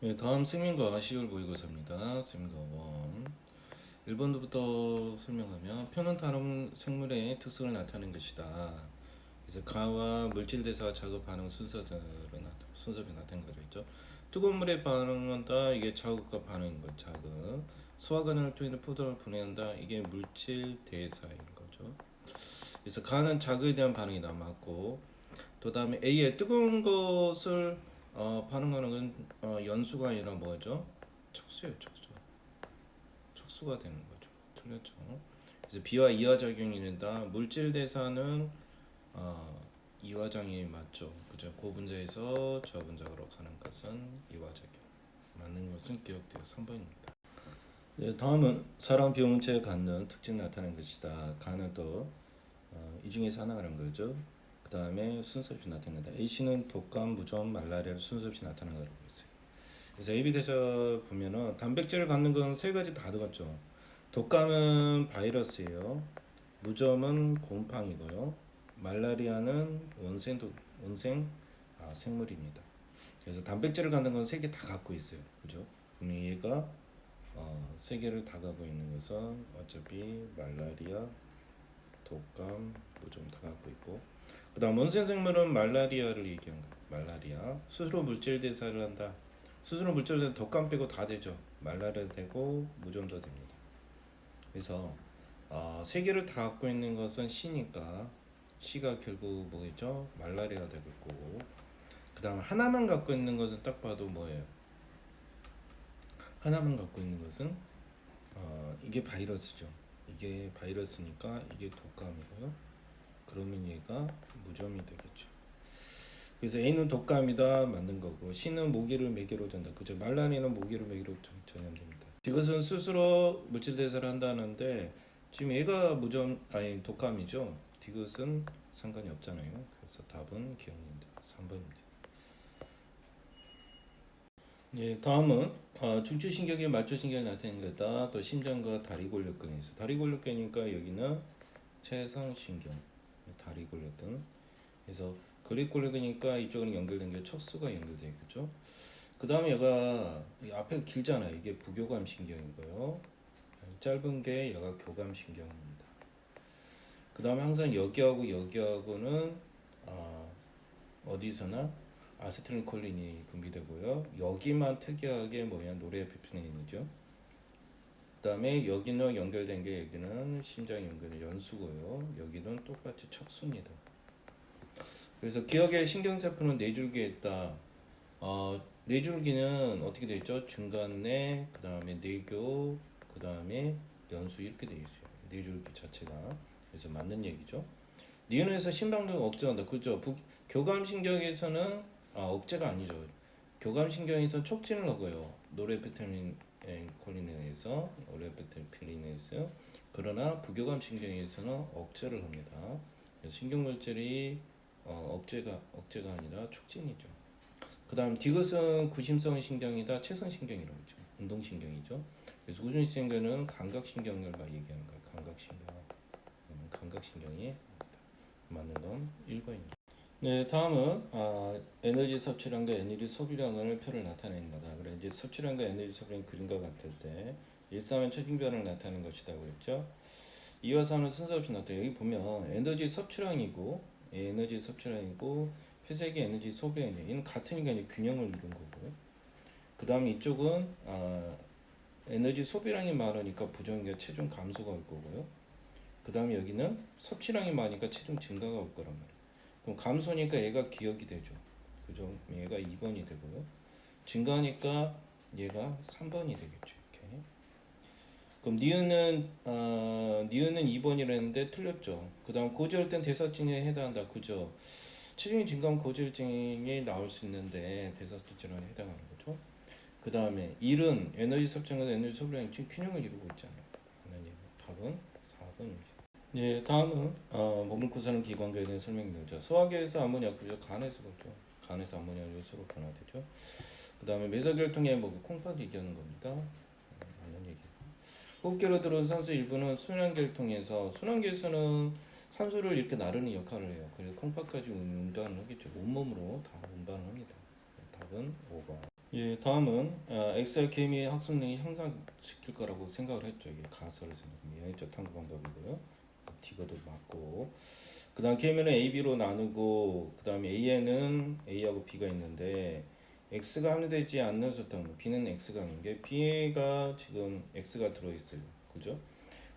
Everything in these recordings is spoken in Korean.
네, 다음 생민과 시열 모의고사입니다. 생민과 원. 1번부터 설명하면 표는 다른 생물의 특성을 나타내는 것이다. 그래서 가와 물질 대사 작업 반응 순서가 나타내는 거죠. 있죠. 뜨거운 물에 반응한다. 이게 자극과 반응인 거. 자극. 소화 과정을 통해 포도를 분해한다. 이게 물질 대사인 거죠. 그래서 가는 자극에 대한 반응이 남았고, 그 다음에 A의 뜨거운 것을 반응하는 건 연수가 아니라 뭐죠? 척수예요, 척수. 척수가 되는 거죠. 틀렸죠. 그래서 B와 이화작용이 된다. 물질 대사는 이화작용이 맞죠. 그죠? 고분자에서 저분자로 가는 것은 이화작용. 맞는 것은 기억되어 3번입니다. 네, 다음은 사람 비용체에 갖는 특징 나타낸 것이다. 가는 또 이 중에서 하나가 는 거죠. 그 다음에 순서 없이 나타낸다. A씨는 독감, 무좀, 말라리아를 순서 없이 나타나는 거라고 했어요. 그래서 AB 계절 보면은 단백질을 갖는 건 세 가지 다 들어갔죠. 독감은 바이러스예요. 무좀은 곰팡이고요. 말라리아는 원생 생물입니다. 그래서 단백질을 갖는 건 세 개 다 갖고 있어요. 그죠? 그럼 얘가 세 개를 다 갖고 있는 것은 어차피 말라리아, 독감, 무좀 다 갖고 있고, 그 다음 원생 생물은 말라리아를 얘기한 거예요. 말라리아. 스스로 물질 대사를 한다. 스스로 물질 대사 독감 빼고 다 되죠. 말라리아 되고 무좀도 됩니다. 그래서 세 개를 다 갖고 있는 것은 C니까 C가 결국 뭐겠죠? 말라리아가 될 거고, 그 다음 하나만 갖고 있는 것은 딱 봐도 뭐예요? 하나만 갖고 있는 것은 이게 바이러스죠. 이게 바이러스니까 이게 독감이고요. 그러면 얘가 무좀이 되겠죠. 그래서 A는 독감이다 맞는 거고, C는 모기를 매개로 전다. 그죠? 말라리는 모기를 매개로 전염됩니다. 이것은 스스로 물질 대사를 한다는데 지금 얘가 무좀 아니 독감이죠. 디귿은 상관이 없잖아요. 그래서 답은 기억입니다. 3번입니다. 네, 다음은 중추신경에 맞춰신경이 나타내는 거다. 또 심장과 다리 골격근에 있어. 다리 골격근이니까 여기는 최상신경, 다리 골격근. 그래서 그립골격이니까 이쪽은 연결된 게 척수가 연결되어 있겠죠. 그 다음에 얘가 앞에 길잖아요. 이게 부교감 신경이고요. 짧은 게 얘가 교감 신경입니다. 그 다음에 항상 여기하고 여기하고는 어디서나 아세틸콜린이 분비되고요. 여기만 특이하게 뭐냐 노르에피네린이죠. 그 다음에 여기는 연결된 게 여기는 심장 연결된 연수고요. 여기는 똑같이 척수입니다. 그래서 기억의 신경세포는 네 줄기에 있다. 네 줄기는 어떻게 되어 있죠? 중간에 그 다음에 내교 그 다음에 연수 이렇게 되어 있어요. 네 줄기 자체가. 그래서 맞는 얘기죠. 니은에서 심박을 억제한다. 그죠? 교감신경에서는 억제가 아니죠. 교감신경에서 촉진을 하고요. 노르에피네린콜린에서 노르에피네린에서 그러나 부교감신경에서는 억제를 합니다. 그래서 신경물질이 억제가 아니라 촉진이죠. 그 다음 디귿은 구심성 신경이다. 채성신경이라고 했죠. 운동신경이죠. 그래서 구심신경은 감각신경을 막 얘기하는 거예요. 감각신경이 맞는 건 1번입니다. 네, 다음은 에너지 섭취량과 에너지 소비량을 표를 나타내는 거다. 그래 이제 섭취량과 에너지 소비량 그림과 같을 때 일상의 체중 변화를 나타내는 것이다 그랬죠. 이어서 하는 순서 없이 나타나. 여기 보면 에너지 섭취량이고 회색이 에너지 소비량이에요. 이는 같으니까 이제 균형을 이룬 거고요. 그 다음 이쪽은 에너지 소비량이 많으니까 부정과 체중 감소가 올 거고요. 그 다음에 여기는 섭취량이 많으니까 체중 증가가 올 거란 말이에요. 그럼 감소니까 얘가 기억이 되죠. 그죠? 얘가 2번이 되고요. 증가하니까 얘가 3번이 되겠죠. 이렇게. 그럼 니은은 2번이라는데 틀렸죠. 그 다음 고지혈증 대사증에 해당한다. 그죠? 체중이 증가하면 고지혈증이 나올 수 있는데 대사증에 해당하는 거죠. 그 다음에 1은 에너지 섭취량과 에너지 소비량 지금 균형을 이루고 있잖아요. 답은 4번입니다. 예, 다음은 몸을 구성하는 기관과에 대한 설명입니다. 소화기에서 아모니아, 그죠? 간에서 그렇죠. 간에서 아모니아 요소로 변화되죠. 그 다음에 매사결통에 뭐 콩팥 얘기하는 겁니다. 맞는 얘기. 호흡기로 들어온 산소 일부는 순환계통에서 순환계에서는 산소를 이렇게 나르는 역할을 해요. 그래서 콩팥까지 운반을 하겠죠. 온몸으로 다 운반을 합니다. 답은 5번. 예, 다음은 X와 K의 학습 능力향상시킬 거라고 생각을 했죠. 이게 가설을 생각하면 저 탐구 방법이고요. D거도 맞고, 그다음 K면은 A, B로 나누고, 그다음에 A에는 A하고 B가 있는데 X가 함유되지 않는 수탕, B는 X가 있는 게 B가 지금 X가 들어있어요. 그죠?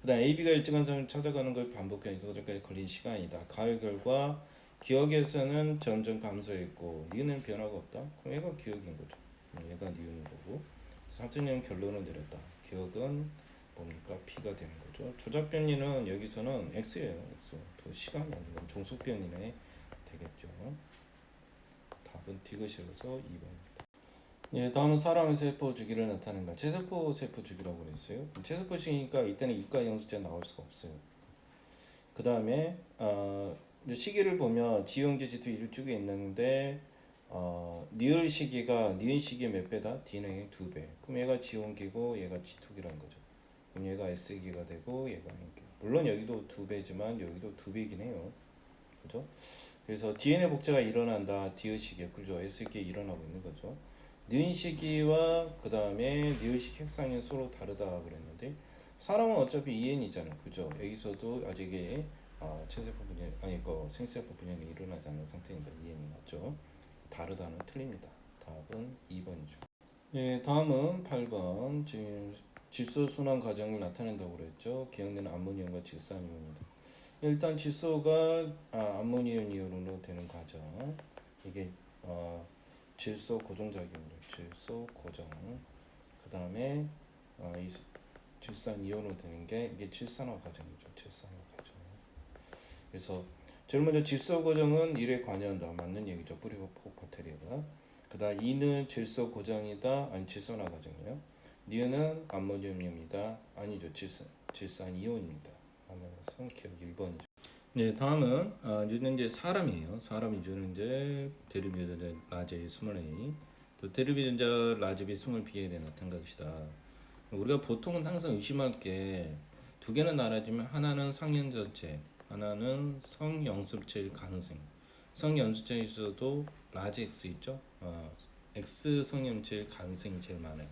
그다음 A, B가 일정한 점을 찾아가는 걸 반복해서 여기까지 걸린 시간이다. 가열 결과 기억에서는 점점 감소했고 니은 변화가 없다. 그럼 얘가 기억인 거죠. 얘가 니은인 거고. 삼천년 결론을 내렸다. 기억은 뭡니까? P가 되는 거죠. 조작 변이는 여기서는 X예요. X. 또 시간이 아니고 종속 변이네 되겠죠. 답은 D것이어서 2번. 예, 다음은 사람의 세포 주기를 나타낸다. 체세포 세포 주기라고 그랬어요. 체세포 주기니까 이때는 이가 영수자 나올 수가 없어요. 그 다음에 시기를 보면 지형제 지투 이를 쪽에 있는데 니을 시기가 니은 시기의 몇 배다? D는 2배. 그럼 얘가 지온기고 얘가 지투기라는 거죠. 그럼 얘가 S기가 되고 얘가 N기. 물론 여기도 2배지만 여기도 2배이긴 해요. 그죠? 그래서 DNA 복제가 일어난다. 디귿 시기에 그죠? S기에 일어나고 있는 거죠. 니은 시기와 그 다음에 니은식 핵상이 서로 다르다 그랬는데 사람은 어차피 EN이잖아요. 그죠? 여기서도 아직의 체세포 분열 아니 생세포 분열이 일어나지 않는 상태니까 EN이 맞죠. 다르다는 틀립니다. 답은 2번이죠. 예, 다음은 8번 지금 질소 순환 과정을 나타낸다고 그랬죠. 기억되는 암모니움과 질산이온입니다. 일단 질소가 암모니움 이온으로 되는 과정. 이게 질소 고정 작용이죠. 질소 고정. 그 다음에 이 질산 이온으로 되는 게 이게 질산화 과정이죠. 질산화 과정. 그래서 제일 먼저 질소 고정은 일에 관여한다. 맞는 얘기죠. 뿌리고 폭 바테리아가. 그다음 이는 질소 고정이다. 아니 질산화 과정이에요. 니은은 암모늄입니다. 아니죠. 질산 이온입니다. 하는 것은 기억 1번이죠. 네, 다음은 이제는 이제 사람이에요. 사람이죠. 이제 대립 유전자 라지 20A, 또 대립 유전자 라지 B 20B에 대해 나타난 것이다. 우리가 보통은 항상 의심할 게 두 개는 알아지면 하나는 상연전체, 하나는 성연습체일 가능성. 성연습체에 있어도 라지 X 있죠. X 성연체일 가능성이 제일 많아요.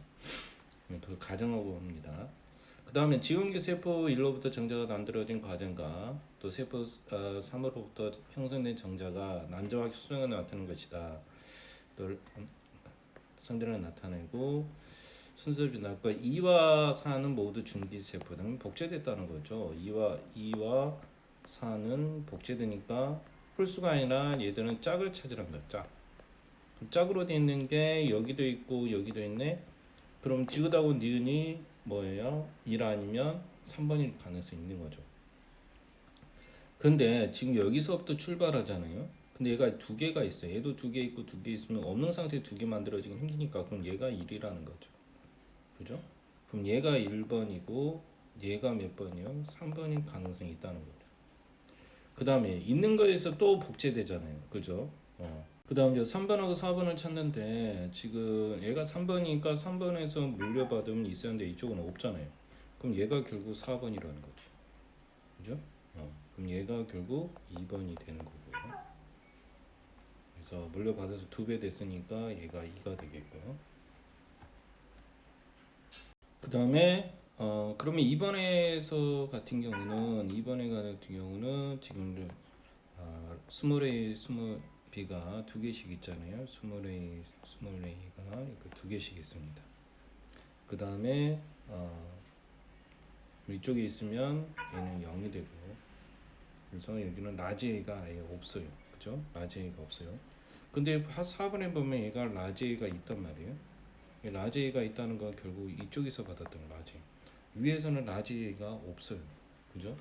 그걸 가정하고 합니다. 그 다음에 지운기 세포 1로부터 정자가 만들어진 과정과 또 세포 3으로부터 형성된 정자가 난조하게 수정을 나타내는 것이다. 또 성전을 나타내고 순서를 나타내고 2와 4는 모두 중기세포는 복제됐다는 거죠. 2와 4는 복제되니까 홀수가 아니라 얘들은 짝을 찾으란 거야. 짝. 짝으로 되어 있는 게 여기도 있고 여기도 있네. 그럼 디귿하고 니은이 뭐예요? 1 아니면 3번일 가능성이 있는 거죠. 근데 지금 여기서부터 출발하잖아요. 근데 얘가 두 개가 있어요. 얘도 두 개 있고 두 개 있으면 없는 상태에 두 개 만들어지긴 힘드니까 그럼 얘가 1이라는 거죠. 그죠? 그럼 얘가 1번이고 얘가 몇 번이요? 3번인 가능성이 있다는 거죠. 그 다음에 있는 거에서 또 복제되잖아요. 그죠? 그 다음 이제 3번하고 4번을 찾는데 지금 얘가 3번이니까 3번에서 물려받으면 있었는데 이쪽은 없잖아요. 그럼 얘가 결국 4번이라는 거죠. 그죠? 그럼 얘가 결국 2번이 되는 거고요. 그래서 물려받아서 2배 됐으니까 얘가 2가 되겠고요. 그 다음에 그러면 2번에서 같은 경우는 2번에 같은 경우는 지금 스몰A 스몰 B가 두 개씩 있잖아요. 스몰A가 이거 두 개씩 있습니다. 그 다음에 이쪽에 있으면 얘는 0이 되고, 그래서 여기는 라지 A가 아예 없어요. 그죠? 라지 A가 없어요. 근데 4번에 보면 얘가 라지 A가 있단 말이에요. 라지 A가 있다는 건 결국 이쪽에서 받았던 라지. 위에서는 라지 A가 없어요. 그죠?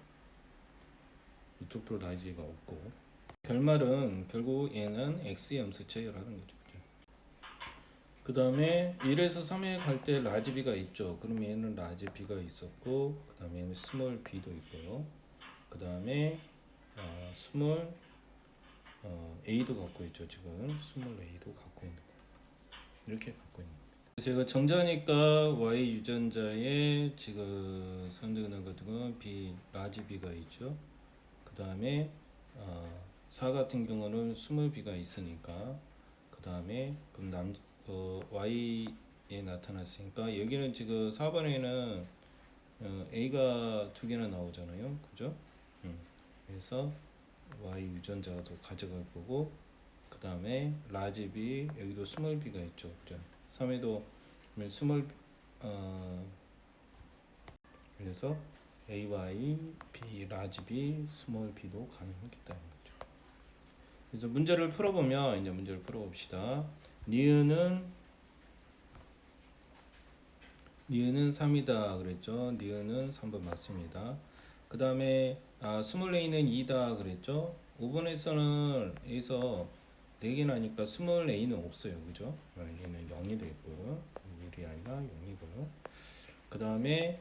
이쪽도 라지 A가 없고. 결말은 결국 얘는 X 염수체라는 거죠. 그 다음에 1에서 3에 갈 때 라지 B가 있죠. 그럼 얘는 라지 B가 있었고, 그 다음에 얘는 스몰 B도 있고요. 그 다음에 스몰 A도 갖고 있죠. 지금 스몰 A도 갖고 있는 거. 이렇게 갖고 있는 거. 제가 정자니까 Y 유전자에 지금 선택하는 것은 B 라지 B가 있죠. 그 다음에 4 같은 경우는 스몰 B가 있으니까 그 다음에 그럼 y에 나타났으니까 여기는 지금 4번에는 a가 두 개나 나오잖아요. 그죠? 그래서 y 유전자도 가져갈 거고 그 다음에 라지 b 여기도 스몰 b가 있죠. 그죠? 3에도 스몰 그래서 AY, B, 라지 B, 스몰 b도 가능하겠다는 거죠. 그래서 문제를 풀어보면 이제 문제를 풀어봅시다. 니은은 3이다 그랬죠. 니은은 3번 맞습니다. 그 다음에 스몰 a는 2다 그랬죠. 5번에서는 여기서 4개 나니까 스몰 a는 없어요. 그죠? 얘는 0이 되고요. 1이 아니라 0이고요. 그 다음에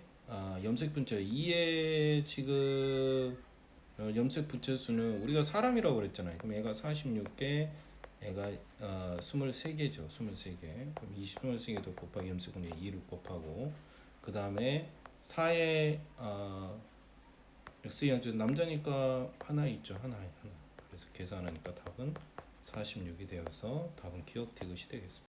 염색 분자 2의 지금 염색 부채 수는 우리가 사람이라고 그랬잖아요. 그럼 얘가 46개, 얘가 23개죠. 23개. 그럼 23개도 곱하기 염색 분자 2를 곱하고 그 다음에 4의 x 양쪽 남자니까 하나 있죠. 하나. 그래서 계산하니까 답은 46이 되어서 답은 기억 디귿이 되겠습니다.